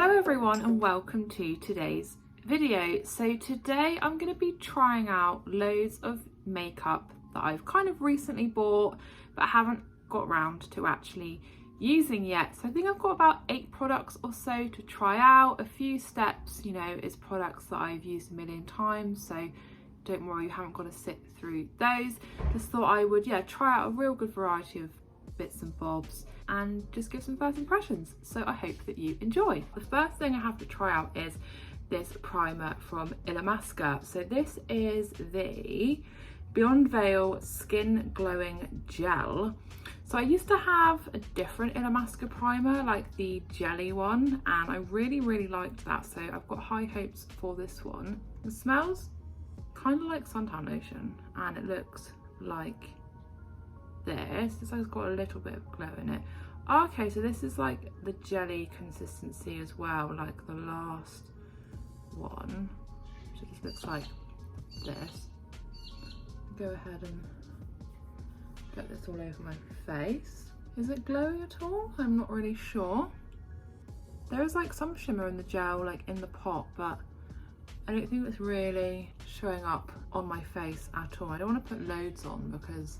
Hello everyone and welcome to today's video. So today I'm going to be trying out loads of makeup that I've kind of recently bought but haven't got around to actually using yet. So I think I've got about 8 products or so to try out. A few steps, you know, is products that I've used a million times, so don't worry, you haven't got to sit through those. Just thought I would try out a real good variety of bits and bobs and just give some first impressions. So I hope that you enjoy. The first thing I have to try out is this primer from Illamasqua. So this is the Beyond Veil Skin Glowing Gel. So I used to have a different Illamasqua primer, like the jelly one, and I really liked that. So I've got high hopes for this one. It smells kind of like suntan lotion and it looks like this. This has got a little bit of glow in it. Okay, so this is like the jelly consistency as well, like the last one. So this looks like this. Go ahead and get this all over my face. Is it glowing at all? I'm not really sure. There is like some shimmer in the gel, like in the pot, but I don't think it's really showing up on my face at all. I don't want to put loads on because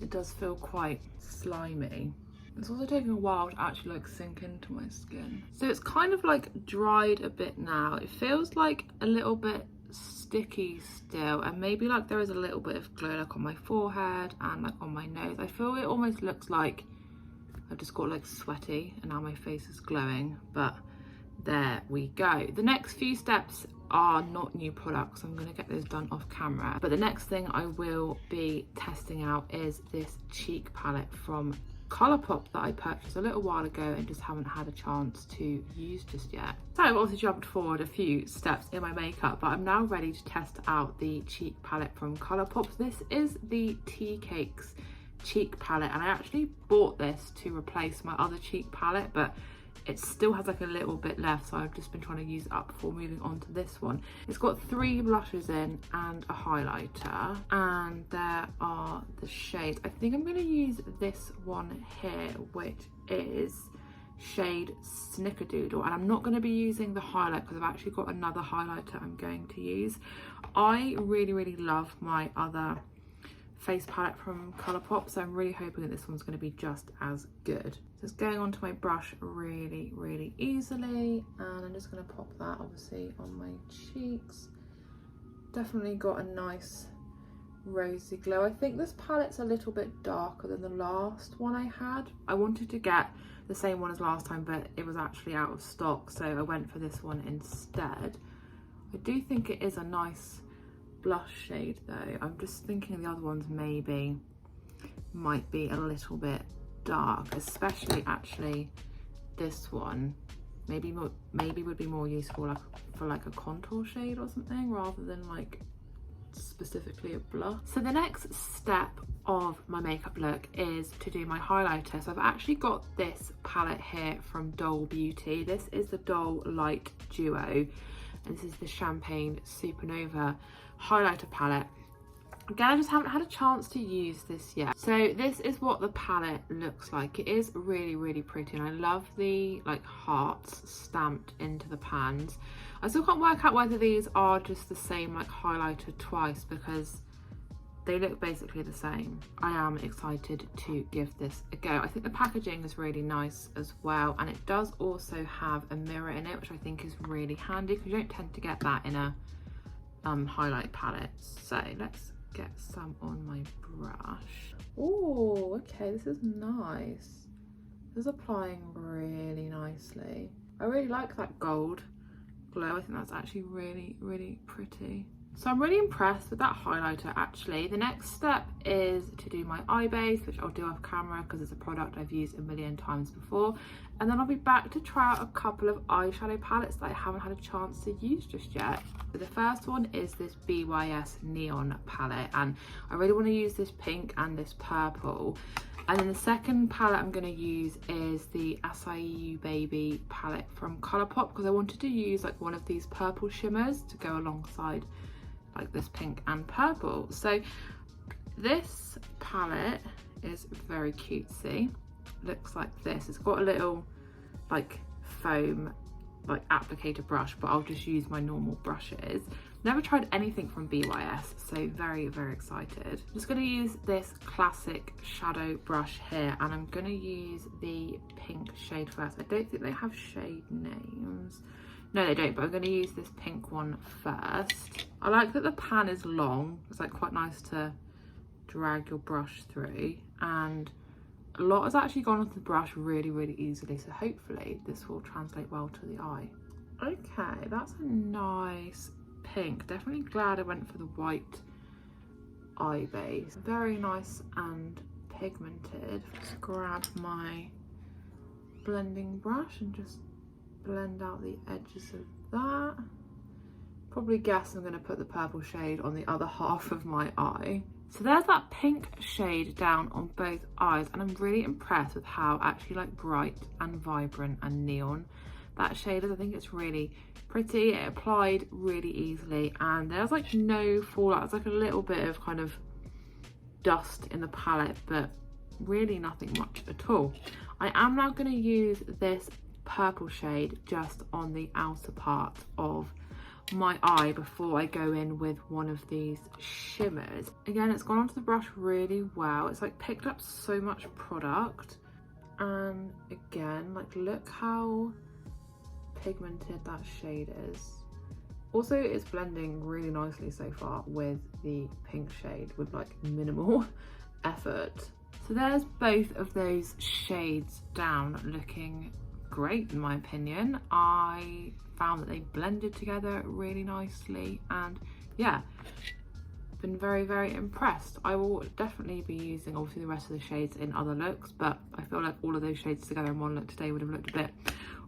it does feel quite slimy. It's also taking a while to actually like sink into my skin. So it's kind of like dried a bit now. It feels like a little bit sticky still, and maybe like there is a little bit of glow like on my forehead and like on my nose. I feel it almost looks like I've just got like sweaty and now my face is glowing, but there we go. The next few steps are not new products. I'm going to get those done off camera. But the next thing I will be testing out is this cheek palette from Colourpop that I purchased a little while ago and just haven't had a chance to use just yet. So I've obviously jumped forward a few steps in my makeup, but I'm now ready to test out the cheek palette from Colourpop. This is the Tea Cakes cheek palette, and I actually bought this to replace my other cheek palette, but it still has like a little bit left, so I've just been trying to use it up before moving on to this one. It's got 3 blushes in and a highlighter, and there are the shades. I think I'm going to use this one here, which is shade Snickerdoodle, and I'm not going to be using the highlight because I've actually got another highlighter I'm going to use. I really love my other face palette from Colourpop, so I'm really hoping that this one's going to be just as good. So it's going onto my brush really easily, and I'm just going to pop that obviously on my cheeks. Definitely got a nice rosy glow. I think this palette's a little bit darker than the last one I had. I wanted to get the same one as last time, but it was actually out of stock, so I went for this one instead. I do think it is a nice blush shade though. I'm just thinking the other ones maybe might be a little bit dark, especially actually this one maybe would be more useful like for like a contour shade or something rather than like specifically a blush. So the next step of my makeup look is to do my highlighter. So I've actually got this palette here from Dole Beauty. This is the Dole Light Duo, and this is the Champagne Supernova highlighter palette. Again, I just haven't had a chance to use this yet. So this is what the palette looks like. It is really pretty, and I love the like hearts stamped into the pans. I still can't work out whether these are just the same like highlighter twice because they look basically the same. I am excited to give this a go. I think the packaging is really nice as well, and it does also have a mirror in it, which I think is really handy because you don't tend to get that in a highlight palette. So let's get some on my brush. Oh, okay, this is nice. This is applying really nicely. I really like that gold glow. I think that's actually really pretty. So I'm really impressed with that highlighter actually. The next step is to do my eye base, which I'll do off camera because it's a product I've used a million times before. And then I'll be back to try out a couple of eyeshadow palettes that I haven't had a chance to use just yet. So the first one is this BYS Neon palette, and I really want to use this pink and this purple. And then the second palette I'm going to use is the Acai Baby palette from Colourpop because I wanted to use like one of these purple shimmers to go alongside like this pink and purple. So this palette is very cutesy. Looks like this. It's got a little like foam like applicator brush, but I'll just use my normal brushes. Never tried anything from BYS, so very, very excited. Just gonna use this classic shadow brush here, and I'm gonna use the pink shade first. I don't think they have shade names. No, they don't, but I'm gonna use this pink one first. I like that the pan is long. It's like quite nice to drag your brush through, and a lot has actually gone onto the brush really, really easily, so hopefully this will translate well to the eye. Okay, that's a nice pink. Definitely glad I went for the white eye base. Very nice and pigmented. Just grab my blending brush and just blend out the edges of that. Probably guess I'm going to put the purple shade on the other half of my eye. So there's that pink shade down on both eyes, and I'm really impressed with how actually like bright and vibrant and neon that shade is. I think it's really pretty. It applied really easily, and there's like no fallout. It's like a little bit of kind of dust in the palette, but really nothing much at all. I am now going to use this purple shade just on the outer part of my eye before I go in with one of these shimmers. Again, it's gone onto the brush really well. It's like picked up so much product, and again, like look how pigmented that shade is. Also, it's blending really nicely so far with the pink shade with like minimal effort. So there's both of those shades down, looking great in my opinion. I found that they blended together really nicely, and yeah, been very, very impressed. I will definitely be using obviously the rest of the shades in other looks, but I feel like all of those shades together in one look today would have looked a bit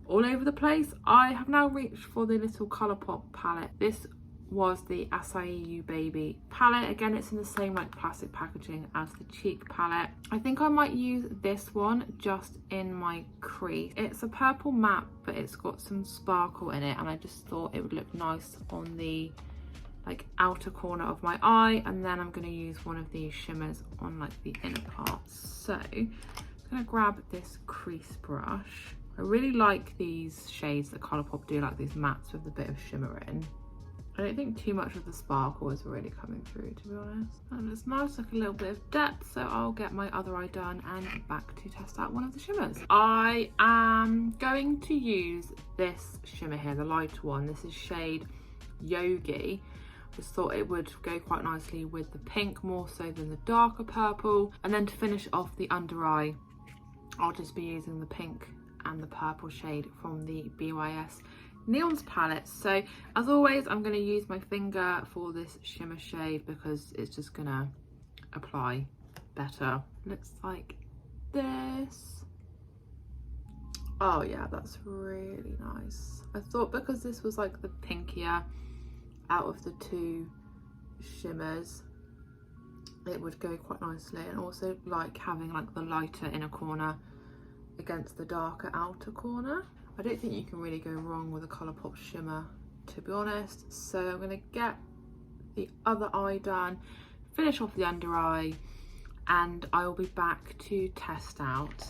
all over the place. I have now reached for the little Colourpop palette. This was the Acai You Baby palette. Again, it's in the same like plastic packaging as the cheek palette. I think I might use this one just in my crease. It's a purple matte, but it's got some sparkle in it, and I just thought it would look nice on the like outer corner of my eye. And then I'm going to use one of these shimmers on like the inner part. So I'm going to grab this crease brush. I really like these shades that Colourpop do, like these mattes with a bit of shimmer in. I don't think too much of the sparkle is really coming through, to be honest. And it's nice, like a little bit of depth, so I'll get my other eye done and back to test out one of the shimmers. I am going to use this shimmer here, the lighter one. This is shade Yogi. Just thought it would go quite nicely with the pink more so than the darker purple. And then to finish off the under eye, I'll just be using the pink and the purple shade from the BYS Neons palette. So as always, I'm going to use my finger for this shimmer shade because it's just gonna apply better. Looks like this. Oh yeah, that's really nice. I thought because this was like the pinkier out of the two shimmers, it would go quite nicely, and also like having like the lighter inner corner against the darker outer corner. I don't think you can really go wrong with a Colourpop shimmer, to be honest. So I'm going to get the other eye done, finish off the under eye, and I will be back to test out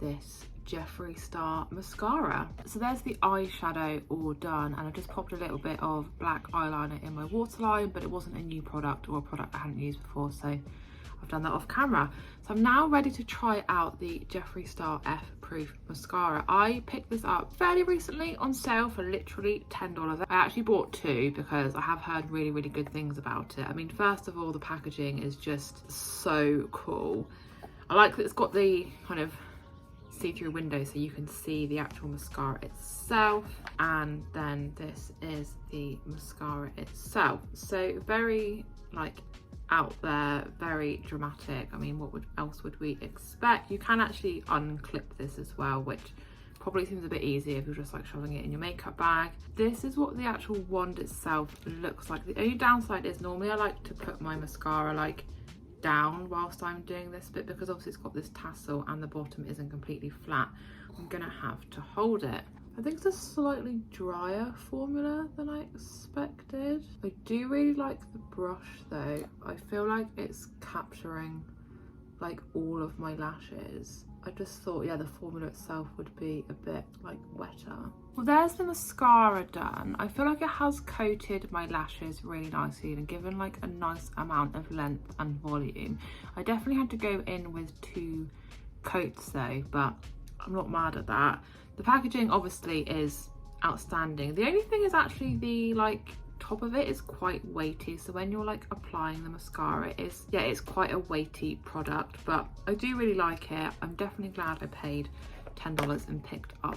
this Jeffree Star mascara. So there's the eyeshadow all done, and I just popped a little bit of black eyeliner in my waterline, but it wasn't a new product or a product I hadn't used before, so I've done that off camera. So I'm now ready to try out the Jeffree Star F Proof mascara. I picked this up fairly recently on sale for literally $10. I actually bought two because I have heard really, really good things about it. I mean, first of all, the packaging is just so cool. I like that it's got the kind of see-through window so you can see the actual mascara itself, and then this is the mascara itself. So very like out there, very dramatic. I mean, what else would we expect? You can actually unclip this as well, which probably seems a bit easier if you're just like shoving it in your makeup bag. This is what the actual wand itself looks like. The only downside is normally I like to put my mascara like down whilst I'm doing this, but because obviously it's got this tassel and the bottom isn't completely flat, I'm gonna have to hold it. I think it's a slightly drier formula than I expected. I do really like the brush though. I feel like it's capturing like all of my lashes. I just thought, yeah, the formula itself would be a bit like wetter. Well, there's the mascara done. I feel like it has coated my lashes really nicely and given like a nice amount of length and volume. I definitely had to go in with 2 coats though, but I'm not mad at that. The packaging obviously is outstanding. The only thing is actually the like top of it is quite weighty, so when you're like applying the mascara, it's quite a weighty product, but I do really like it. I'm definitely glad I paid $10 and picked up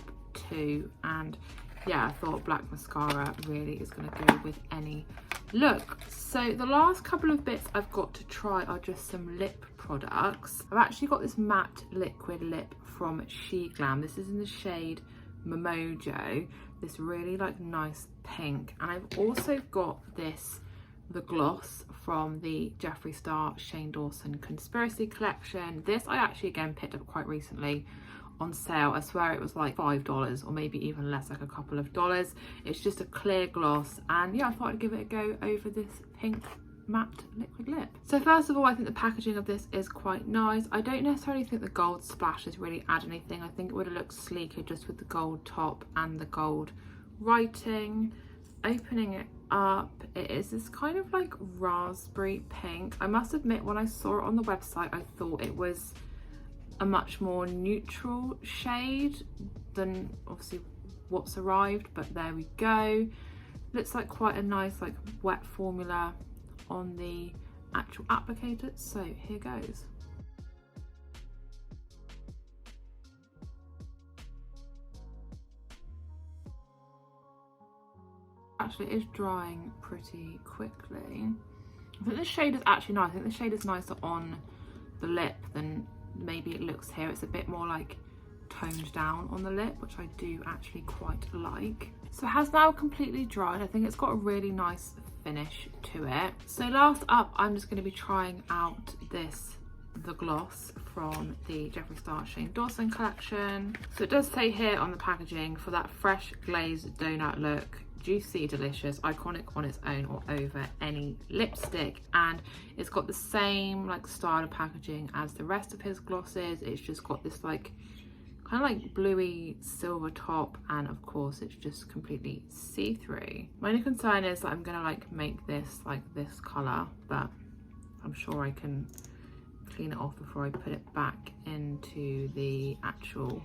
2, and yeah, I thought black mascara really is going to go with any look. So the last couple of bits I've got to try are just some lip products. I've actually got this matte liquid lip from SheGlam. This is in the shade Momojo, this really like nice pink, and I've also got the gloss from the Jeffree Star Shane Dawson Conspiracy collection. This I actually again picked up quite recently on sale. I swear it was like $5 or maybe even less, like a couple of dollars. It's just a clear gloss, and yeah, I thought I'd give it a go over this pink matte liquid lip. So first of all, I think the packaging of this is quite nice. I don't necessarily think the gold splashes really add anything. I think it would have looked sleeker just with the gold top and the gold writing. Opening it up, it is this kind of like raspberry pink. I must admit, when I saw it on the website, I thought it was a much more neutral shade than obviously what's arrived, but there we go. Looks like quite a nice like wet formula on the actual applicator, so here goes. Actually, it is drying pretty quickly. I think this shade is actually nice. I think the shade is nicer on the lip than maybe it looks here. It's a bit more like toned down on the lip, which I do actually quite like. So it has now completely dried. I think it's got a really nice finish to it. So last up, I'm just going to be trying out the gloss from the Jeffree Star Shane Dawson collection. So it does say here on the packaging, for that fresh glazed donut look, juicy, delicious, iconic on its own or over any lipstick. And it's got the same like style of packaging as the rest of his glosses. It's just got this like kind of like bluey silver top, and of course it's just completely see-through. My only concern is that I'm gonna like make this like this color, but I'm sure I can clean it off before I put it back into the actual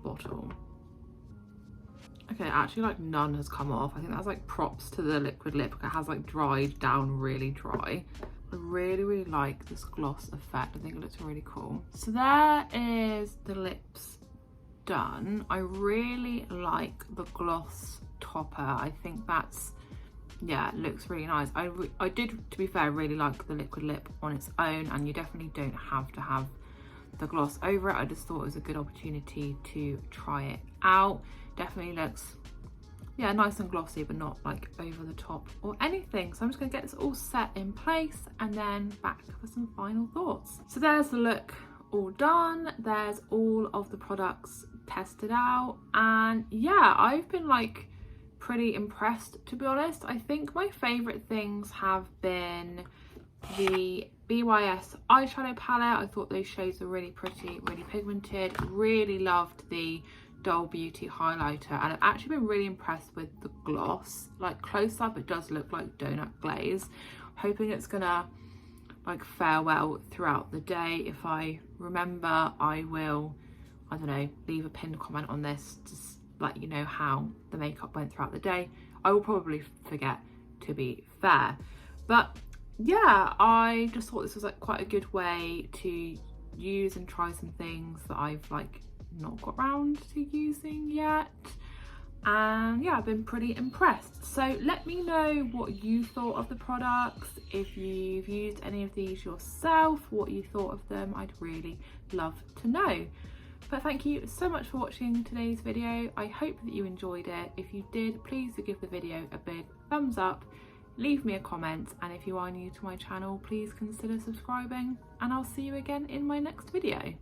bottle. Okay, actually like none has come off. I think that's like props to the liquid lip. It has like dried down really dry. I really like this gloss effect. I think it looks really cool. So there is the lips done. I really like the gloss topper. I think that's, yeah, it looks really nice. I did, to be fair, really like the liquid lip on its own, and you definitely don't have to have the gloss over it. I just thought it was a good opportunity to try it out. Definitely looks, yeah, nice and glossy, but not like over the top or anything. So I'm just gonna get this all set in place and then back for some final thoughts. So there's the look all done. There's all of the products tested out, and yeah, I've been like pretty impressed, to be honest. I think my favorite things have been the BYS eyeshadow palette. I thought those shades were really pretty, really pigmented. Really loved the Doll Beauty highlighter, and I've actually been really impressed with the gloss. Like close up, it does look like donut glaze. Hoping it's gonna like fare well throughout the day. If I remember, I will, I don't know, leave a pinned comment on this to let you know how the makeup went throughout the day. I will probably forget, to be fair, but yeah, I just thought this was like quite a good way to use and try some things that I've like not got around to using yet. And yeah, I've been pretty impressed. So let me know what you thought of the products, if you've used any of these yourself, what you thought of them. I'd really love to know. But thank you so much for watching today's video. I hope that you enjoyed it. If you did, please do give the video a big thumbs up, leave me a comment, and if you are new to my channel, please consider subscribing, and I'll see you again in my next video.